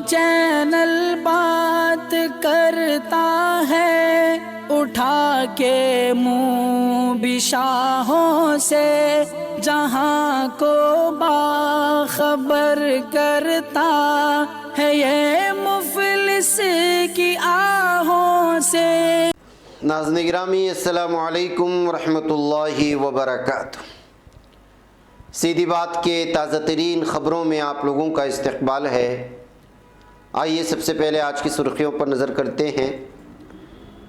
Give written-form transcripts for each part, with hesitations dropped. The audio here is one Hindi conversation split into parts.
चैनल बात करता है, उठा के मुँह बिशाहों से, जहाँ को बाखबर करता है ये मुफलिस की आहों से। नाज़रीन गिरामी, अस्सलामु अलैकुम रहमतुल्लाहि व बरकातुहू। सीधी बात के ताज़ा तरीन ख़बरों में आप लोगों का इस्तक़बाल है। आइए सबसे पहले आज की सुर्खियों पर नज़र करते हैं।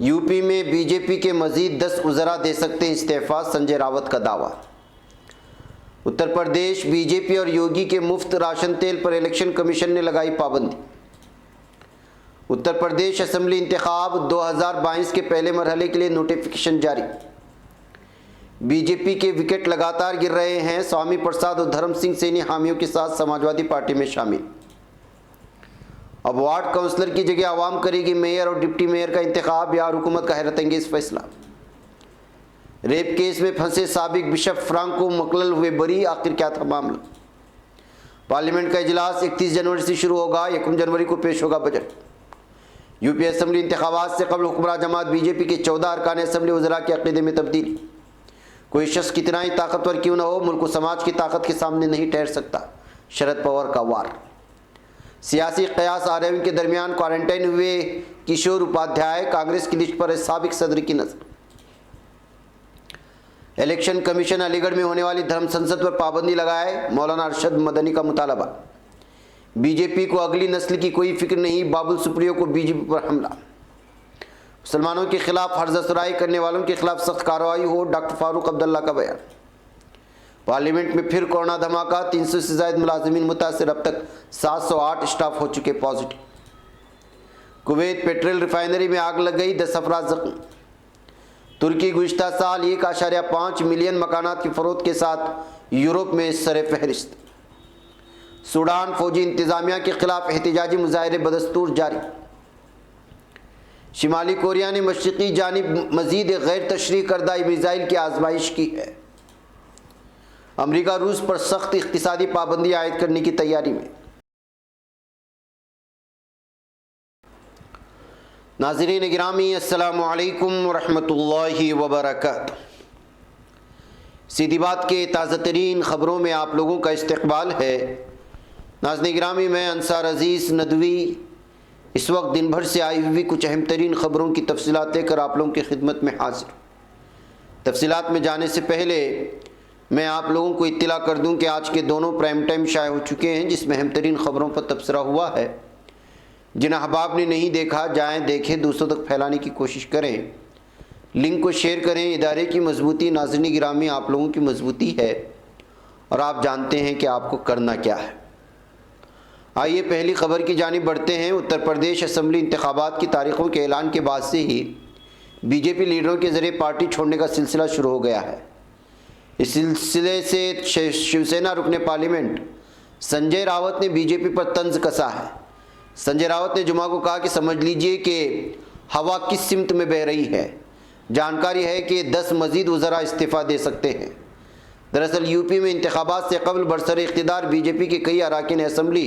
यूपी में बीजेपी के मज़ीद 10 वज़रा दे सकते हैं इस्तीफ़ा, संजय रावत का दावा। उत्तर प्रदेश बीजेपी और योगी के मुफ्त राशन तेल पर इलेक्शन कमीशन ने लगाई पाबंदी। उत्तर प्रदेश असेंबली इंतखाब 2022 के पहले मरहले के लिए नोटिफिकेशन जारी। बीजेपी के विकेट लगातार गिर रहे हैं। स्वामी प्रसाद और धर्म सिंह सैनी हामियों के साथ समाजवादी पार्टी में शामिल। अब वार्ड काउंसलर की जगह आवाम करेगी मेयर और डिप्टी मेयर का इंतखाब, बिहार हुकूमत का हैरत अंगेज फैसला। रेप केस में फंसे साबिक बिशप फ्रांको मकलल हुए बरी, आखिर क्या था मामला। पार्लियामेंट का इजलास 31 जनवरी से शुरू होगा, 1 जनवरी को पेश होगा बजट। यूपी असेंबली इंतखाबात से कबल हुक्मरान जमात बीजेपी के 14 अरकान असेंबली वज़रा के अक़ीदे में तब्दीली। कोई शख्स कितना ही ताकतवर क्यों न हो, मुल्क व समाज की ताकत के सामने नहीं ठहर सकता, शरद पवार का वार। सियासी क़यास आरएवी के दरमियान क्वारंटाइन हुए किशोर उपाध्याय, कांग्रेस की लिस्ट पर साबिक सदर की नजर। इलेक्शन कमीशन अलीगढ़ में होने वाली धर्म संसद पर पाबंदी लगाए, मौलाना अरशद मदनी का मुतालबा। बीजेपी को अगली नस्ल की कोई फिक्र नहीं, बाबुल सुप्रियो को बीजेपी पर हमला। मुसलमानों के खिलाफ हर्ज असराई करने वालों के खिलाफ सख्त कार्रवाई हो, डॉक्टर फारूक अब्दुल्ला का बयान। पार्लियामेंट में फिर कोरोना धमाका, 300 से ज़ायद मुलाजिमीन मुतासिर, अब तक 708 स्टाफ हो चुके पॉजिटिव। कुवैत पेट्रोल रिफाइनरी में आग लग गई, 10 अफराद जख्मी। तुर्की गुज़िश्ता साल 1.5 मिलियन मकानात की फरोख्त के साथ यूरोप में सरे फहरिस्त। सूडान फौजी इंतजामिया के खिलाफ एहतिजाजी मुजाहरे बदस्तूर जारी। शिमाली कोरिया ने मशरिकी जानिब मजीद गैर तशरीह करदा मिसाइल की आजमाइश की है। अमरीका रूस पर सख्त इक़्तिसादी पाबंदी आयद करने की तैयारी में। नाज़रीन गिरामी, अस्सलामु अलैकुम रहमतुल्लाहि व बरकातुहू। सीधी बात के ताज़ा तरीन ख़बरों में आप लोगों का इस्तक़बाल है। नाज़रीन गिरामी, मैं अंसार अज़ीज़ नदवी इस वक्त दिन भर से आई हुई कुछ अहम तरीन ख़बरों की तफसीलात लेकर आप लोगों की खिदमत में हाजिर। तफसीलात में जाने से पहले मैं आप लोगों को इत्तला कर दूं कि आज के दोनों प्राइम टाइम शाये हो चुके हैं, जिसमें अहम तरीन ख़बरों पर तबसरा हुआ है। जिन अहबाब ने नहीं देखा, जाएँ देखें, दूसरों तक फैलाने की कोशिश करें, लिंक को शेयर करें। इदारे की मजबूती, नाज़रीन गिरामी, आप लोगों की मजबूती है और आप जानते हैं कि आपको करना क्या है। आइए पहली खबर की जानिब बढ़ते हैं। उत्तर प्रदेश असेंबली इंतखाबात की तारीखों के ऐलान के बाद से ही बीजेपी लीडरों के ज़रिए पार्टी छोड़ने का सिलसिला शुरू हो गया है। इस सिलसिले से शिवसेना रुकने पार्लियामेंट संजय रावत ने बीजेपी पर तंज कसा है। संजय रावत ने जुमा को कहा कि समझ लीजिए कि हवा किस सिमत में बह रही है। जानकारी है कि 10 मजीद वज़रा इस्तीफ़ा दे सकते हैं। दरअसल यूपी में इंतखाबात से कबल बरसर इख्तिदार बीजेपी के कई अरकान असेंबली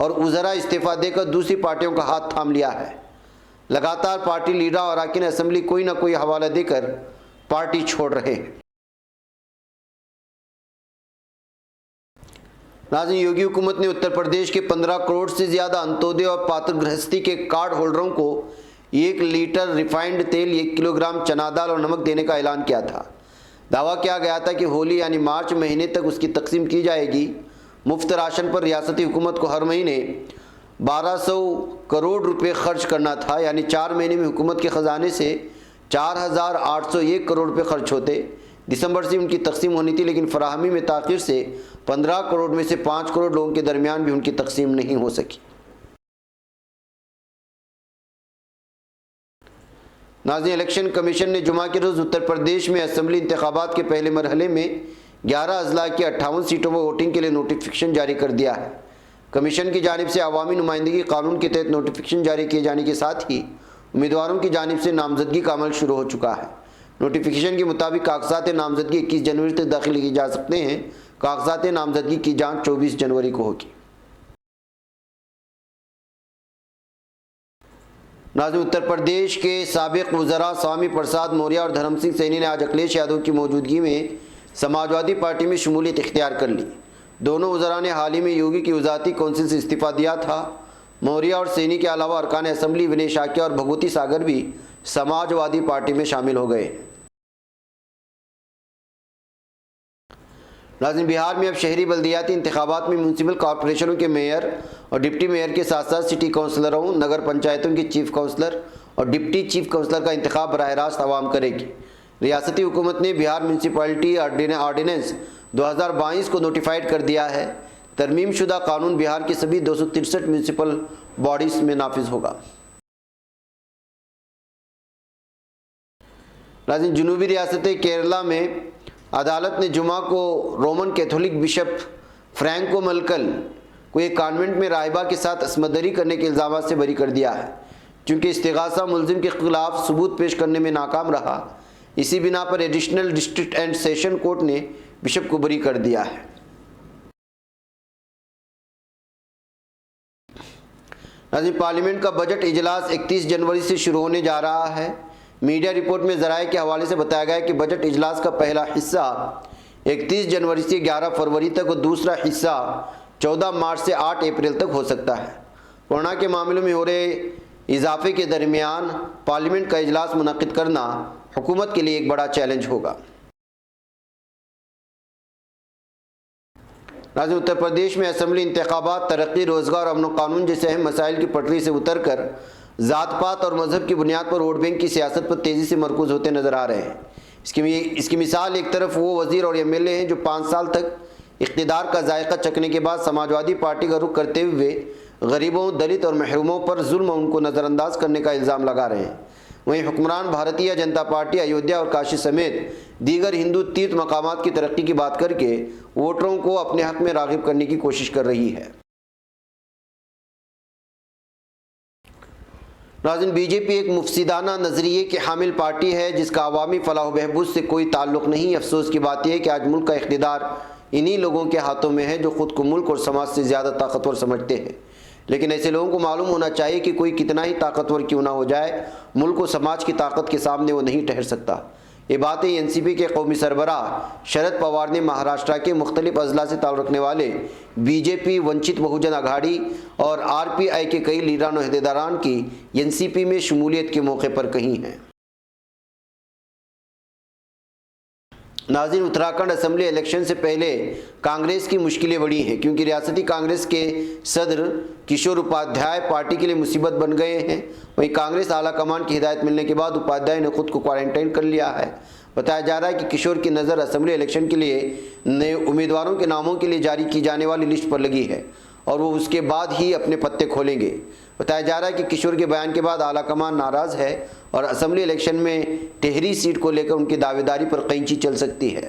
और वज़रा इस्तीफ़ा देकर दूसरी पार्टियों का हाथ थाम लिया है। लगातार पार्टी लीडर और अरकान असेंबली कोई ना कोई हवाला देकर पार्टी छोड़ रहे हैं। नाज़रीन, योगी हुकूमत ने उत्तर प्रदेश के 15 करोड़ से ज़्यादा अंत्योदय और पात्र गृहस्थी के कार्ड होल्डरों को 1 लीटर रिफाइंड तेल, 1 किलोग्राम चना दाल और नमक देने का ऐलान किया था। दावा किया गया था कि होली यानी मार्च महीने तक उसकी तकसीम की जाएगी। मुफ्त राशन पर रियासती हुकूमत को हर महीने 1200 करोड़ रुपए खर्च करना था, यानी 4 महीने में हुकूमत के ख़जाने से 4801 करोड़ रुपए खर्च होते। दिसंबर से उनकी तकसीम होनी थी, लेकिन फराहमी में ताख़ीर से 15 करोड़ में से 5 करोड़ लोगों के दरमियान भी उनकी तकसीम नहीं हो सकी। नाज़रीन, इलेक्शन कमीशन ने जुमा के रोज़ उत्तर प्रदेश में असेंबली इंतखाबात के पहले मरहले में 11 अजला की 58 सीटों पर वोटिंग के लिए नोटिफिकेशन जारी कर दिया है। कमीशन की जानिब से अवामी नुमाइंदगी कानून के तहत नोटिफिकेशन जारी किए जाने के साथ ही उम्मीदवारों की जानिब से नामजदगी का अमल शुरू हो चुका है। नोटिफिकेशन के मुताबिक कागजात नामजदगी 21 जनवरी तक दाखिल किए जा सकते हैं। कागजात नामजदगी की जाँच 24 जनवरी को होगी। नाज़रीन, उत्तर प्रदेश के साबिक वज़रा स्वामी प्रसाद मौर्य और धर्म सिंह सैनी ने आज अखिलेश यादव की मौजूदगी में समाजवादी पार्टी में शमूलियत इख्तियार कर ली। दोनों वज़रा ने हाल ही में योगी की वज़ाती कौंसिल से इस्तीफ़ा दिया था। मौर्य और सैनी के अलावा अरकान असम्बली विनय शाक्य और भगवती सागर भी समाजवादी पार्टी में शामिल हो गए। नाज़रीन, बिहार में अब शहरी बल्दियाती इंतखाबात में म्यूनसिपल कॉरपोरेशनों के मेयर और डिप्टी मेयर के साथ साथ सिटी काउंसलरों, नगर पंचायतों के चीफ काउंसलर और डिप्टी चीफ काउंसलर का इंतखाब बराह रास्त आवाम करेगी। रियासती हुकूमत ने बिहार म्यूनसिपलिटी ऑर्डिनेंस 2022 को नोटिफाइड कर दिया है। तरमीम शुदा कानून बिहार की सभी 263 म्यूनसिपल बॉडीज में नाफिज होगा। नाज़रीन, जनूबी रियासत केरला में अदालत ने जुमा को रोमन कैथोलिक बिशप फ्रैंको मलकल को एक कॉन्वेंट में राहिबा के साथ असमदरी करने के इल्ज़ाम से बरी कर दिया है। चूँकि इस्तिगासा मुलजिम के खिलाफ सबूत पेश करने में नाकाम रहा, इसी बिना पर additional district and session court ने बिशप को बरी कर दिया है। नाज़रीन, पार्लियामेंट का बजट इजलास 31 जनवरी से शुरू होने जा रहा है। मीडिया रिपोर्ट में ज़राए के हवाले से बताया गया है कि बजट इजलास का पहला हिस्सा 31 जनवरी से 11 फरवरी तक और दूसरा हिस्सा 14 मार्च से 8 अप्रैल तक हो सकता है। कोरोना के मामलों में हो रहे इजाफे के दरमियान पार्लियामेंट का इजलास मुनक्किद करना हुकूमत के लिए एक बड़ा चैलेंज होगा। नाज़रीन, उत्तर प्रदेश में असम्बली इंतखाबात, तरक्की, रोजगार, अमन व कानून जैसे अहम मसाइल की पटरी से उतरकर ज़ात पात और मज़हब की बुनियाद पर वोट बैंक की सियासत पर तेज़ी से मरकूज होते नज़र आ रहे हैं। इसकी मिसाल एक तरफ वो वज़ीर और MLA हैं जो 5 साल तक इक़्तिदार का जायका चखने के बाद समाजवादी पार्टी का रुख करते हुए गरीबों, दलित और महरूमों पर जुल्म उनको नज़रअंदाज करने का इल्ज़ाम लगा रहे हैं। वहीं हुक्मरान भारतीय जनता पार्टी अयोध्या और काशी समेत दीगर हिंदू तीर्थ मकामात की तरक्की की बात करके वोटरों को अपने हक़ में राग़िब करने की कोशिश कर रही है। नाज़रीन, बीजेपी एक मुफसिदाना नज़रिए की हामिल पार्टी है जिसका अवामी फलाह बहबूद से कोई ताल्लुक़ नहीं। अफसोस की बात यह है कि आज मुल्क का इख्तिदार इन्हीं लोगों के हाथों में है जो ख़ुद को मुल्क और समाज से ज़्यादा ताकतवर समझते हैं। लेकिन ऐसे लोगों को मालूम होना चाहिए कि कोई कितना ही ताकतवर क्यों ना हो जाए, मुल्क और समाज की ताकत के सामने वो नहीं ठहर सकता। ये बातें NCP के कौमी सरबराह शरद पवार ने महाराष्ट्र के मुख्तलिफ अजला से ताल्लुक़ रखने वाले BJP, वंचित बहुजन आघाड़ी और RPI के कई लीडरान और अहदेदारान की NCP में शमूलियत के मौके पर कही हैं। नाज़रीन, उत्तराखंड असम्बली इलेक्शन से पहले कांग्रेस की मुश्किलें बड़ी हैं क्योंकि रियासती कांग्रेस के सदर किशोर उपाध्याय पार्टी के लिए मुसीबत बन गए हैं। वहीं कांग्रेस आला कमान की हिदायत मिलने के बाद उपाध्याय ने खुद को क्वारंटाइन कर लिया है। बताया जा रहा है कि किशोर की नज़र असम्बली इलेक्शन के लिए नए उम्मीदवारों के नामों के लिए जारी की जाने वाली लिस्ट पर लगी है और वो उसके बाद ही अपने पत्ते खोलेंगे। बताया जा रहा है कि किशोर के बयान के बाद आला कमान नाराज़ है और असम्बली इलेक्शन में टिहरी सीट को लेकर उनकी दावेदारी पर कैंची चल सकती है।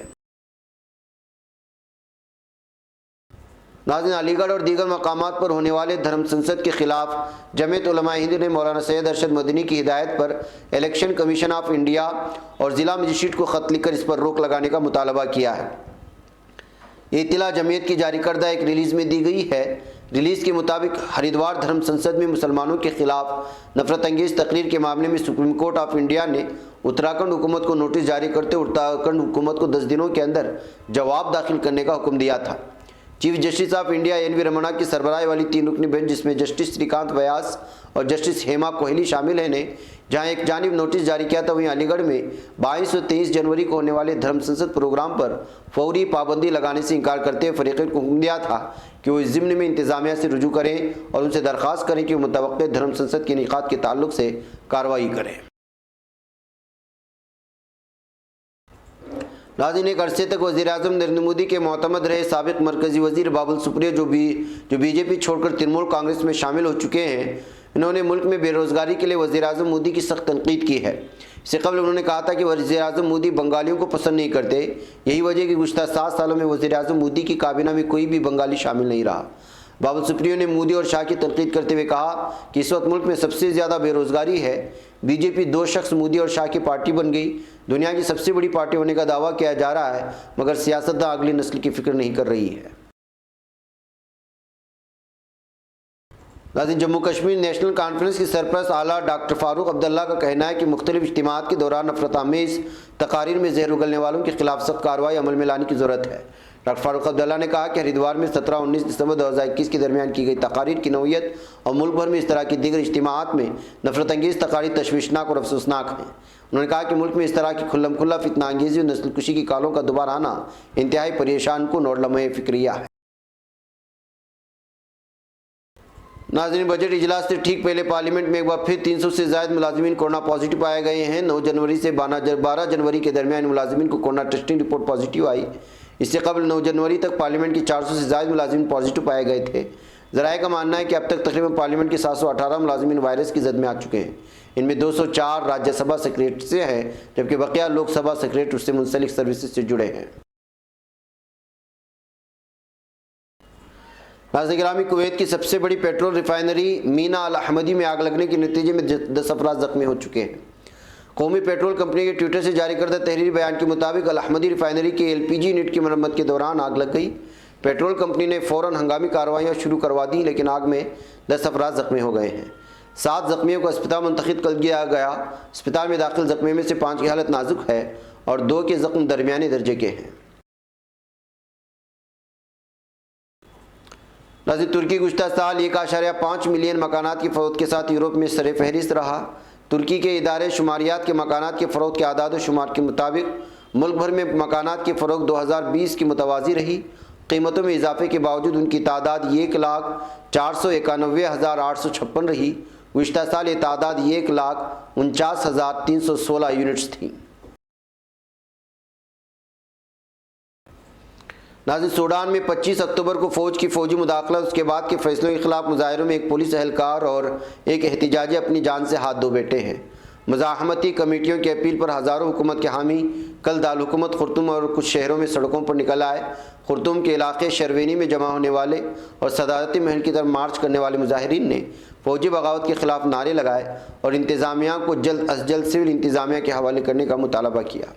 नाज़रीन, अलीगढ़ और दीगर मकामात पर होने वाले धर्म संसद के खिलाफ जमीयत उलमा हिंद ने मौलाना सैयद अरशद मदनी की हिदायत पर इलेक्शन कमीशन ऑफ इंडिया और ज़िला मजिस्ट्रेट को ख़त लिखकर इस पर रोक लगाने का मुतालबा किया है। ये इत्तला जमीयत की जारी करदा एक रिलीज़ में दी गई है। रिलीज़ के मुताबिक हरिद्वार धर्म संसद में मुसलमानों के खिलाफ नफरत अंगेज़ तकरीर के मामले में सुप्रीम कोर्ट ऑफ इंडिया ने उत्तराखंड हुकूमत को नोटिस जारी करते उत्तराखंड हुकूमत को 10 दिनों के अंदर जवाब दाखिल करने का हुक्म दिया था। Chief justice of India NV Ramana की सरबराही वाली 3 रुकनी बेंच जिसमें जस्टिस श्रीकांत व्यास और जस्टिस हेमा कोहली शामिल हैं ने जहां एक जानिब नोटिस जारी किया था, वहीं अलीगढ़ में 22 और 23 जनवरी को होने वाले धर्म संसद प्रोग्राम पर फौरी पाबंदी लगाने से इनकार करते हुए फरीक़ैन को हुक्म दिया था कि वो इस ज़िम्न में इंतज़ामिया से रुजू करें और उनसे दरख्वास्त करें कि वो मुतवक्किल धर्म संसद के इनेकाद के ताल्लुक से कार्रवाई करें। नाज़रीन, एक अरसे तक वज़ीर-ए-आज़म नरेंद्र मोदी के मोतमद रहे साबिक़ मरकज़ी वज़ीर बाबुल सुप्रियो जो बीजेपी छोड़कर तृणमूल कांग्रेस में शामिल हो चुके हैं, इन्होंने मुल्क में बेरोज़गारी के लिए वज़ीर-ए-आज़म मोदी की सख्त तनकीद की है। इससे कबल उन्होंने कहा था कि वज़ीर-ए-आज़म मोदी बंगालियों को पसंद नहीं करते। यही वजह कि गुज़श्ता 7 सालों में वज़ीर-ए-आज़म मोदी की काबीना में कोई भी बंगाली शामिल नहीं रहा। बाबुल सुप्रियो ने मोदी और शाह की तनकीद करते हुए कहा कि इस वक्त मुल्क में सबसे ज़्यादा बेरोज़गारी है। बीजेपी 2 शख्स मोदी और शाह की पार्टी बन गई। दुनिया की सबसे बड़ी पार्टी होने का दावा किया जा रहा है, मगर सियासतदान अगली नस्ल की फिक्र नहीं कर रही है। नाज़रीन, जम्मू कश्मीर नेशनल कॉन्फ्रेंस की सरपरस्त आला डॉक्टर फ़ारूक अब्दुल्ला का कहना है कि मुख्तलिफ इज्तिमात के दौरान नफरत आमेज़ तकारीर में जहर उगलने वालों के खिलाफ सख्त कार्रवाई अमल में लाने की ज़रूरत है। डॉक्टर फ़ारूक अब्दुल्ला ने कहा कि हरिद्वार में 17-19 दिसंबर 2021 के दरमियान की गई तकारीर की नौयत और मुल्क भर में इस तरह की दीगर इज्तिमात में नफरत अंगेज़ तकारीर तशवीशनाक और अफसोसनाक हैं। उन्होंने कहा कि मुल्क में इस तरह की खुल्लम खुल्ला फितना अंगेज़ी और नस्ल कुशी की कालों का दोबारा आना इंतहाई परेशान कुन और लम्हे फ़िक्रिया है। नाज़रीन, बजट इजलास से ठीक पहले पार्लियामेंट में एक बार फिर 300 से ज़ायद मुलाजिमीन कोरोना पॉजिटिव पाए गए हैं। 9 जनवरी से 12 जनवरी के दरमियान मुलाजिमीन को कोरोना टेस्टिंग रिपोर्ट पॉजिटिव आई। इससे कबल 9 जनवरी तक पार्लियामेंट के 400 से ज़ायद मुलाजिमीन पॉजिटिव पाए गए थे। ज़राए का मानना है कि अब तक तकरीबन पार्लियामेंट के 718 मुलाजिमीन वायरस की जद में आ चुके हैं। इनमें 204 राज्यसभा सेक्रेटरी से हैं, जबकि बकिया लोकसभा सेक्रेटरी से मुंसलिक सर्विसेज से जुड़े हैं। नाज़रीन गिरामी, कुवैत की सबसे बड़ी पेट्रोल रिफाइनरी मीना अल अहमदी में आग लगने के नतीजे में 10 अफराद जख्मी हो चुके हैं। कौमी पेट्रोल कंपनी के ट्विटर से जारी करदा तहरीरी बयान के मुताबिक अल अहमदी रिफाइनरी के LPG यूनिट की मरम्मत के दौरान आग लग गई। पेट्रोल कंपनी ने फ़ौरन हंगामी कार्रवाइयाँ शुरू करवा दी, लेकिन आग में 10 अफराद जख्मी हो गए हैं। 7 जख्मियों को अस्पताल मुंतकिल कर दिया गया। अस्पताल में दाखिल जख्मियों में से 5 की हालत नाजुक है और 2 के जख्म दरमियाने दर्जे के हैं। नाज़रीन, तुर्की गुज़श्ता साल 1.5 मिलियन मकानात की फ़रोख्त के साथ यूरोप में सर फहरिस्त रहा। तुर्की के इदारे शुमारियात के मकानात की फ़रोख्त के आदाद शुमार के मुताबिक मुल्क भर में मकानात की फ़रोख्त 2020 की मुतवाज़ी रही। कीमतों में इजाफे के बावजूद उनकी तादाद 1,491,856 रही। गुज़श्ता साल ये तादाद 1,49,316 यूनिट्स थी। नाज़रीन, सूडान में 25 अक्टूबर को फ़ौज की फ़ौजी मुदाखलत उसके बाद के फैसलों के खिलाफ मुजाहिरों में एक पुलिस एहलकार और एक एहतिजाजी अपनी जान से हाथ धो बैठे हैं। मुज़ाहमती कमेटियों की अपील पर हज़ारों हुकूमत के हामी कल दारुल-हुकूमत खुर्तुम और कुछ शहरों में सड़कों पर निकल आए। खुर्तुम के इलाके शरवेनी में जमा होने वाले और सदारती महल की तरफ मार्च करने वाले मुजाहिरीन ने फ़ौजी बगावत के खिलाफ नारे लगाए और इंतज़ामिया को जल्द अज जल्द सिविल इंतज़ामिया के हवाले करने का मुतालबा किया।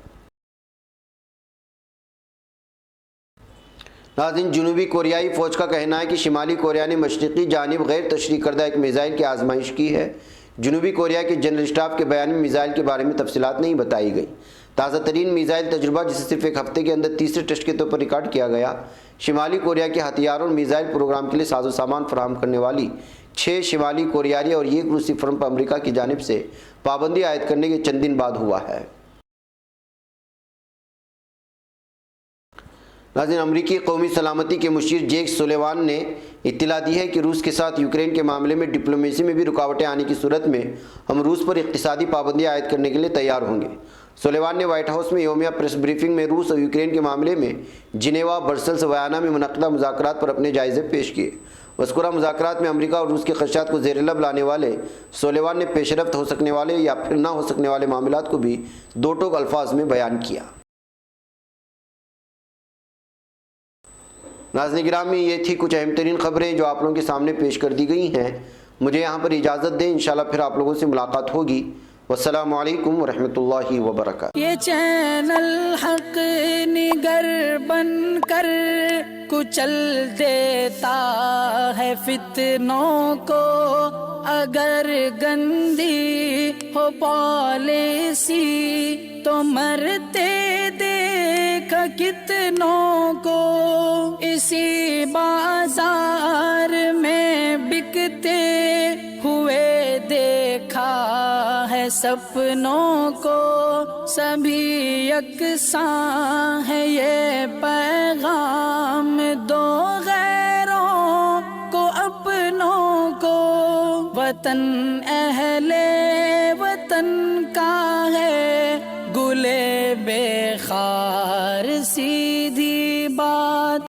नाज़रीन, जनूबी कोरियाई फ़ौज का कहना है कि शिमाली कोरिया ने मशरक़ी जानिब गैर तशरीह करदा एक मिज़ाइल की आजमाइश की है। जनूबी कोरिया के जनरल स्टाफ के बयान में मिज़ाइल के बारे में तफसीलात नहीं बताई गई। ताज़ा तरीन मिज़ाइल तजुर्बा, जिसे सिर्फ एक हफ्ते के अंदर तीसरे टेस्ट के तौर पर रिकॉर्ड किया गया, शिमाली कोरिया के हथियारों और मिज़ाइल प्रोग्राम के लिए साजो सामान फराहम करने वाली 6 शिमाली कोरियाई और 1 रूसी फर्म पर अमरीका की जानिब से पाबंदी आयद करने के चंद दिन बाद हुआ है। नाज़रीन, अमरीकी कौमी सलामती के मुशीर जेक सुलेवान ने इत्तला दी है कि रूस के साथ यूक्रेन के मामले में डिप्लोमेसी में भी रुकावटें आने की सूरत में हम रूस पर इक़्तिसादी पाबंदियाँ आयद करने के लिए तैयार होंगे। सुलेवान ने व्हाइट हाउस में यौमिया प्रेस ब्रीफिंग में रूस और यूक्रेन के मामले में जिनेवा, ब्रसेल्स, वयाना में मुनक़दा मुज़ाकरात पर अपने जायज़े पेश किए। मज़कूरा मुज़ाकरात में अमरीका और रूस के ख़दशात को ज़ेर लब लाने वाले सुलेवान ने पेशरफ्त हो सकने वाले या फिर ना हो सकने वाले मामलात को भी दो टोक अल्फाज में बयान किया। नाज़रीन गिरामी, ये थी कुछ अहम तरीन ख़बरें जो आप लोगों के सामने पेश कर दी गई हैं। मुझे यहाँ पर इजाज़त दें, इंशाल्लाह फिर आप लोगों से मुलाकात होगी। वस्सलामु अलैकुम वरहमतुल्लाहि वबरकातुहू। ये चैनल हक निगर बन कर कुचल देता है फितनों को। अगर गंदी हो पॉलिसी तो मरते देख कितनों को। इसी बाजार में बिकते हुए देखा है सपनों को। सभी यकसां है ये पैगाम दो गैरों को अपनों को। वतन अहले वतन का है गुले बेखार सीधी बात।